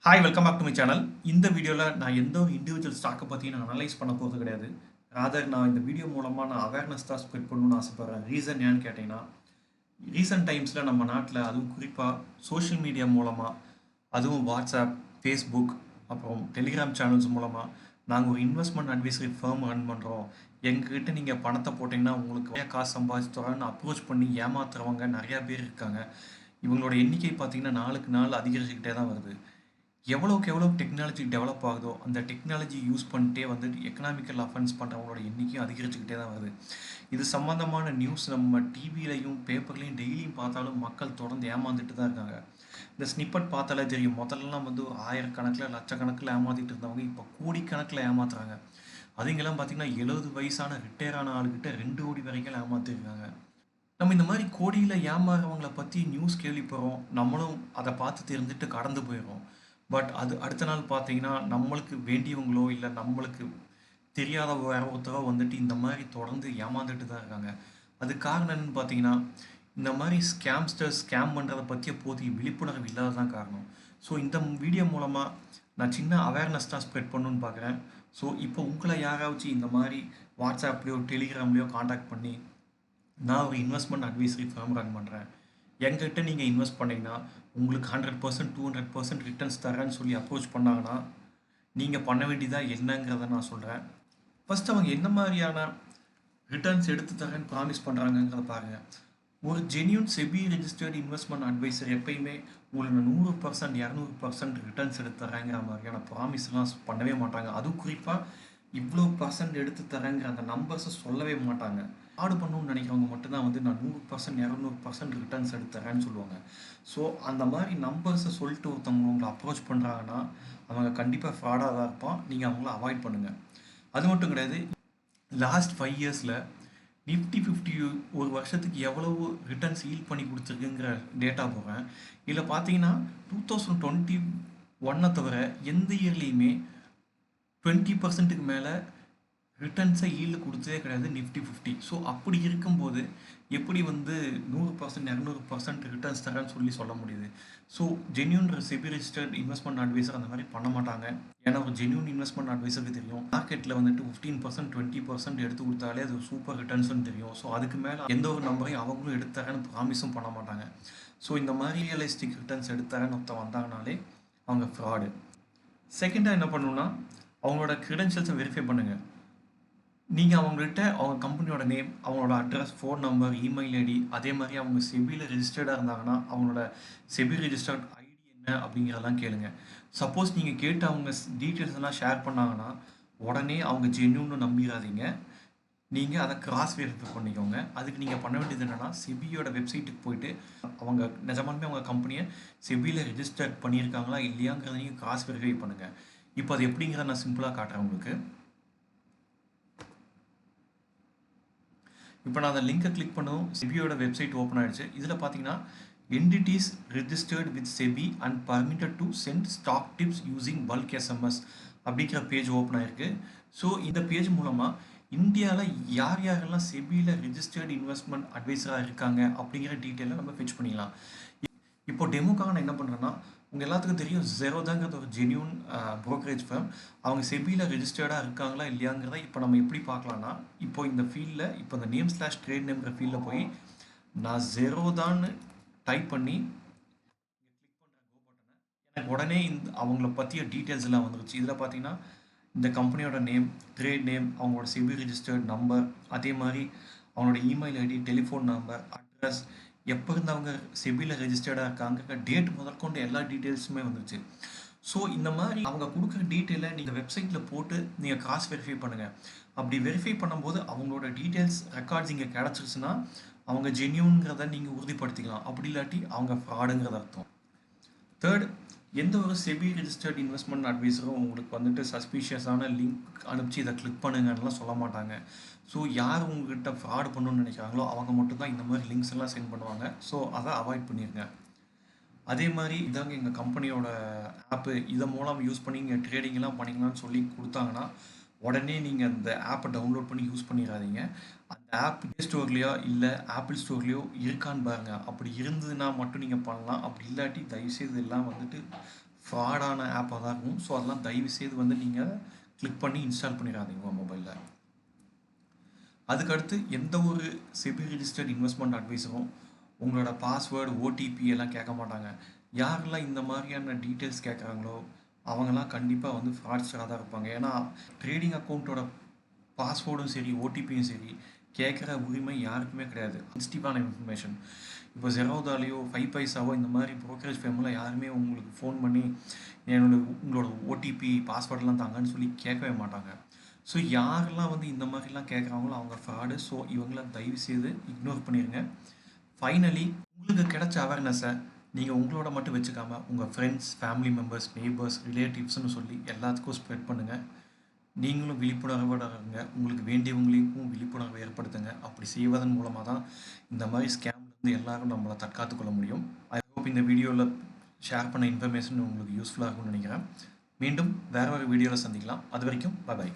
Hi welcome back to my channel. இந்த வீடியோவில் நான் எந்த ஒரு இண்டிவிஜுவல் ஸ்டாக்கை பற்றி நான் அனலைஸ் பண்ண போகிறது கிடையாது. ராதர் நான் இந்த வீடியோ மூலமாக நான் அவேர்னஸ் தான் ஸ்ப்ரெட் பண்ணணும்னு ஆசைப்பட்றேன். ரீசன் ஏன்னு கேட்டிங்கன்னா, ரீசெண்ட் டைம்ஸில் நம்ம நாட்டில் அதுவும் குறிப்பாக சோஷியல் மீடியா மூலமாக, அதுவும் வாட்ஸ்அப், ஃபேஸ்புக், அப்புறம் டெலிகிராம் சேனல்ஸ் மூலமாக நாங்கள் ஒரு இன்வெஸ்ட்மெண்ட் அட்வைசரி ஃபர்ம் ரன் பண்ணுறோம். எங்ககிட்ட நீங்கள் பணத்தை போட்டிங்கன்னா உங்களுக்கு நிறைய காசு சம்பாதிச்சு தரோன்னு அப்ரோச் பண்ணி ஏமாத்துறவங்க நிறையா பேர் இருக்காங்க. இவங்களோட எண்ணிக்கை பார்த்திங்கன்னா நாளுக்கு நாள் அதிகரிச்சுக்கிட்டே தான் வருது. எவ்வளோக்கு எவ்வளோ டெக்னாலஜி டெவலப் ஆகுதோ அந்த டெக்னாலஜி யூஸ் பண்ணிட்டே வந்து எக்கனாமிக்கல் அஃபென்ஸ் பண்ணுறவங்களோட எண்ணிக்கையும் அதிகரிச்சுக்கிட்டே தான் வருது. இது சம்மந்தமான நியூஸ் நம்ம டிவிலையும் பேப்பர்லையும் டெய்லியும் பார்த்தாலும் மக்கள் தொடர்ந்து ஏமாந்துட்டு தான் இருக்காங்க. இந்த ஸ்னிப்பட் பார்த்தாலே தெரியும். முதல்லலாம் வந்து ஒரு ஆயிரக்கணக்கில் லட்சக்கணக்கில் ஏமாற்றிட்டு இருந்தவங்க இப்போ கோடிக்கணக்கில் ஏமாத்துறாங்க. அதுங்கெல்லாம் பார்த்தீங்கன்னா 70 வயசான ரிட்டையர் ஆன ஆளுகிட்ட 2 கோடி வரைக்கும் ஏமாத்திருக்காங்க. நம்ம இந்த மாதிரி கோடியில் ஏமாறுறவங்கள பற்றி நியூஸ் கேள்விப்படுறோம். நம்மளும் அதை பார்த்து தெரிஞ்சுட்டு கடந்து போயிடுறோம். பட் அது அடுத்த நாள் பார்த்தீங்கன்னா நம்மளுக்கு வேண்டியவங்களோ இல்லை நம்மளுக்கு தெரியாத வேற ஒருத்தரோ வந்துட்டு இந்த மாதிரி தொடர்ந்து ஏமாந்துட்டு தான் இருக்காங்க. அது காரணம் என்னன்னு பார்த்தீங்கன்னா, இந்த மாதிரி ஸ்கேம்ஸ்டர்ஸ் ஸ்கேம் பண்ணுறதை பற்றிய போதிய விழிப்புணர்வு இல்லாததான் காரணம். ஸோ இந்த வீடியோ மூலமாக நான் சின்ன அவேர்னஸ் தான் ஸ்ப்ரெட் பண்ணணுன்னு பார்க்குறேன். ஸோ இப்போ உங்களை யாராச்சும் இந்த மாதிரி வாட்ஸ்அப்லேயோ டெலிகிராம்லேயோ காண்டாக்ட் பண்ணி நான் ஒரு இன்வெஸ்ட்மெண்ட் அட்வைசரி ஃபார்ம் ரன் பண்ணுறேன், என்கிட்ட நீங்கள் இன்வெஸ்ட் பண்ணிங்கன்னா உங்களுக்கு 100% 200% ரிட்டர்ன்ஸ் தரேன்னு சொல்லி அப்ரோச் பண்ணாங்கன்னா நீங்கள் பண்ண வேண்டியதாக என்னங்கிறத நான் சொல்கிறேன். ஃபர்ஸ்ட் அவங்க என்ன மாதிரியான ரிட்டர்ன்ஸ் எடுத்து தரேன்னு ப்ராமிஸ் பண்ணுறாங்கங்கிறத பாருங்கள். ஒரு genuine SEBI registered investment adviser எப்பயுமே உங்களுக்கு 100% 200% ரிட்டர்ன்ஸ் எடுத்து தரேங்கிற மாதிரியான ப்ராமிஸ்லாம் பண்ணவே மாட்டாங்க. அதுவும் குறிப்பாக இவ்வளோ பர்சன்ட் எடுத்து தரேங்கிற அந்த நம்பர்ஸை சொல்லவே மாட்டாங்க. ஆடு பண்ணணும்னு நினைக்கிறவங்க மட்டும்தான் வந்து நான் 100% 200% ரிட்டர்ன்ஸ் எடுத்து தரேன்னு சொல்லுவாங்க. ஸோ அந்த மாதிரி நம்பர்ஸை சொல்லிட்டு ஒருத்தவங்க உங்களை அப்ரோச் பண்ணுறாங்கன்னா அவங்க கண்டிப்பாக ஃப்ராடாக தான் இருப்பான். நீங்கள் அவங்கள அவாய்ட் பண்ணுங்கள். அது மட்டும் கிடையாது, லாஸ்ட் 5 இயர்ஸில் நிஃப்டி 50 ஒரு வருஷத்துக்கு எவ்வளவு ரிட்டர்ன்ஸ் ஈல்ட் பண்ணி கொடுத்துருக்குங்கிற டேட்டா போகிறேன். இதில் பார்த்தீங்கன்னா 2021 தவிர எந்த இயர்லேயுமே 20%க்கு மேலே ரிட்டர்ன்ஸை ஈல்டு கொடுத்ததே கிடையாது நிஃப்டி 50. ஸோ அப்படி இருக்கும்போது எப்படி வந்து 100% 200% ரிட்டர்ன்ஸ் தரேன்னு சொல்லி சொல்ல முடியுது? So genuine SEBI registered investment adviser அந்த மாதிரி பண்ண மாட்டாங்க. ஏன்னா ஒரு ஜென்யூன் இன்வெஸ்ட்மெண்ட் அட்வைசருக்கு தெரியும் மார்க்கெட்டில் வந்துட்டு 15% 20% எடுத்து கொடுத்தாலே அது சூப்பர் ரிட்டர்ன்ஸ்னு தெரியும். ஸோ அதுக்கு மேலே எந்த ஒரு நம்பரையும் அவங்களும் எடுத்து தரேன்னு ப்ராமிஸும் பண்ண மாட்டாங்க. ஸோ இந்த மாதிரி ரியலிஸ்டிக் ரிட்டர்ன்ஸ் எடுத்து தரேன்னு ஒருத்தர் வந்தாங்கனாலே அவங்க ஃப்ராடு. செகண்டாக என்ன பண்ணணும்னா அவங்களோட க்ரெடென்ஷியல்ஸை வெரிஃபை பண்ணுங்கள். நீங்கள் அவங்கள்ட்ட அவங்க கம்பெனியோட நேம், அவங்களோட address, phone number, email ID, அதே மாதிரி அவங்க செபியில் ரெஜிஸ்டர்டாக இருந்தாங்கன்னா அவங்களோட செபி ரெஜிஸ்டர்ட் ஐடி என்ன அப்படிங்கிறதெல்லாம் கேளுங்க. சப்போஸ் நீங்கள் கேட்டு அவங்க டீட்டெயில்ஸ் எல்லாம் ஷேர் பண்ணாங்கன்னா உடனே அவங்க ஜென்யூன்னு நம்பிடாதீங்க. நீங்கள் அதை கிராஸ் வெரிஃபை பண்ணிக்கோங்க. அதுக்கு நீங்கள் பண்ண வேண்டியது என்னென்னா செபியோட வெப்சைட்டுக்கு போயிட்டு அவங்க நிஜமாலுமே அவங்க கம்பெனியை செபியில் ரெஜிஸ்டர் பண்ணியிருக்காங்களா இல்லையாங்கிறத நீங்கள் கிராஸ் வெரிஃபை பண்ணுங்கள். இப்போ அது எப்படிங்கிறத நான் சிம்பிளாக காட்டுறேன் உங்களுக்கு. இப்போ நான் அந்த லிங்கை கிளிக் பண்ணதும் செபியோட வெப்சைட் ஓப்பன் ஆகிடுச்சு. இதில் பார்த்தீங்கன்னா entities registered with SEBI and permitted to send stock tips using bulk SMS அப்படிங்கிற பேஜ் ஓப்பன் ஆகிருக்கு. ஸோ இந்த பேஜ் மூலமாக இந்தியாவில் யார் யாரெல்லாம் செபியில் ரெஜிஸ்டர்டு இன்வெஸ்ட்மெண்ட் அட்வைசராக இருக்காங்க அப்படிங்கிற டீட்டெயிலை நம்ம ஃபெச் பண்ணிடலாம். இப்போ டெமோக்காக நான் என்ன பண்ணுறேன்னா, உங்கள் எல்லாத்துக்கும் தெரியும் ஜெரோதாங்கிறது ஒரு ஜென்யூன் ப்ரோக்கரேஜ் ஃபர்ம். அவங்க செபியில் ரெஜிஸ்டர்டாக இருக்காங்களா இல்லையாங்கிறத இப்போ நம்ம எப்படி பார்க்கலான்னா, இப்போ இந்த ஃபீல்டில் இப்போ இந்த நேம் ஸ்லாஷ் ட்ரேட் நேம்ங்கிற ஃபீல்டில் போய் நான் ஜெரோதான்னு டைப் பண்ணி கிளிக் பண்ணுறேன் கோ பட்டனை. எனக்கு உடனே அவங்கள பற்றிய டீட்டெயில்ஸ் எல்லாம் வந்துருச்சு. இதில் பார்த்தீங்கன்னா இந்த கம்பெனியோட நேம், ட்ரேட் நேம், அவங்களோட செபி ரெஜிஸ்டர்ட் நம்பர், அதே மாதிரி அவங்களோட email ID, telephone number, address, எப்போ இருந்து அவங்க செபியில் ரெஜிஸ்டர்டாக இருக்காங்க, டேட் முதற்கொண்டு எல்லா டீட்டெயில்ஸுமே வந்துருச்சு. ஸோ இந்த மாதிரி அவங்க கொடுக்குற டீட்டெயிலை நீங்கள் வெப்சைட்டில் போட்டு நீங்கள் கிராஸ் வெரிஃபை பண்ணுங்கள். அப்படி வெரிஃபை பண்ணும்போது அவங்களோட டீட்டெயில்ஸ் ரெக்கார்ட்ஸ் இங்கே கிடச்சிருச்சுன்னா அவங்க ஜென்யூன்கிறத நீங்கள் உறுதிப்படுத்திக்கலாம். அப்படி இல்லாட்டி அவங்க ஃப்ராடுங்கிறது அர்த்தம். தேர்ட், எந்த ஒரு செபி ரெஜிஸ்டர்ட் இன்வெஸ்ட்மெண்ட் அட்வைசரும் உங்களுக்கு வந்துட்டு சஸ்பீஷியஸான லிங்க் அனுப்பிச்சு இதை கிளிக் பண்ணுங்கன்னெலாம் சொல்ல மாட்டாங்க. ஸோ யார் உங்ககிட்ட ஃப்ராட் பண்ணணும்னு நினைக்கிறாங்களோ அவங்க மட்டும்தான் இந்த மாதிரி லிங்க்ஸ் எல்லாம் சென்ட் பண்ணுவாங்க. ஸோ அதை அவாய்ட் பண்ணிடுங்க. அதே மாதிரி இதாங்க எங்கள் கம்பெனியோட ஆப்பு, இதை மூலம் யூஸ் பண்ணி நீங்கள் ட்ரேடிங்லாம் பண்ணிங்களான்னு சொல்லி கொடுத்தாங்கன்னா உடனே நீங்கள் அந்த ஆப்பை டவுன்லோட் பண்ணி யூஸ் பண்ணிடாதீங்க. அந்த ஆப் ப்ளே ஸ்டோர்லேயோ இல்லை ஆப்பிள் ஸ்டோர்லேயோ இருக்கான்னு பாருங்கள். அப்படி இருந்ததுன்னா மட்டும் நீங்கள் பண்ணலாம். அப்படி இல்லாட்டி தயவுசெய்து எல்லாம் வந்துட்டு ஃப்ராடான ஆப்பாக தான் இருக்கும். ஸோ அதெல்லாம் தயவுசெய்து வந்து நீங்கள் கிளிக் பண்ணி இன்ஸ்டால் பண்ணிடாதீங்க உங்கள் மொபைலில். அதுக்கடுத்து எந்த ஒரு செபி ரிஜிஸ்டர்ட் இன்வெஸ்ட்மெண்ட் அட்வைஸரும் உங்களோட பாஸ்வேர்டு ஓடிபி எல்லாம் கேட்க மாட்டாங்க. யாரெல்லாம் இந்த மாதிரியான டீட்டெயில்ஸ் கேட்குறாங்களோ அவங்கெல்லாம் கண்டிப்பாக வந்து ஃப்ராட்ஸ்டராக தான் இருப்பாங்க. ஏன்னா ட்ரேடிங் அக்கௌண்ட்டோட பாஸ்வேர்டும் சரி ஓடிபியும் சரி கேட்குற உரிமை யாருக்குமே கிடையாது. சென்சிட்டிவான இன்ஃபர்மேஷன். இப்போ ஜெரோதாலேயோ 5 பைசாவோ இந்த மாதிரி ப்ரோக்கரேஜ் ஃபேமில் யாருமே உங்களுக்கு ஃபோன் பண்ணி உங்களோட ஓடிபி பாஸ்வேர்டெலாம் தாங்கன்னு சொல்லி கேட்கவே மாட்டாங்க. ஸோ யாரெல்லாம் வந்து இந்த மாதிரிலாம் கேட்குறாங்களோ அவங்க ஃப்ராடு. ஸோ இவங்களாம் தயவு செய்து இக்னோர் பண்ணிடுங்க. ஃபைனலி உங்களுக்கு கிடைச்ச அவேர்னஸை நீங்கள் உங்களோட மட்டும் வச்சுக்காம உங்கள் ஃப்ரெண்ட்ஸ், ஃபேமிலி மெம்பர்ஸ், நெய்பர்ஸ், ரிலேட்டிவ்ஸ்னு சொல்லி எல்லாத்துக்கும் ஸ்ப்ரெட் பண்ணுங்கள். நீங்களும் விழிப்புணர்வோட இருங்க. உங்களுக்கு வேண்டியவங்களுக்கும் விழிப்புணர்வை ஏற்படுத்துங்க. அப்படி செய்வதன் மூலமாக தான் இந்த மாதிரி ஸ்கேம்லேருந்து எல்லாரும் நம்மளை தற்காத்து கொள்ள முடியும். ஐ ஹோப் இந்த வீடியோவில் ஷேர் பண்ண இன்ஃபர்மேஷன் உங்களுக்கு யூஸ்ஃபுல்லாக இருக்கும்னு நினைக்கிறேன். மீண்டும் வேற ஒரு வீடியோவில் சந்திக்கலாம். அது வரைக்கும் பை.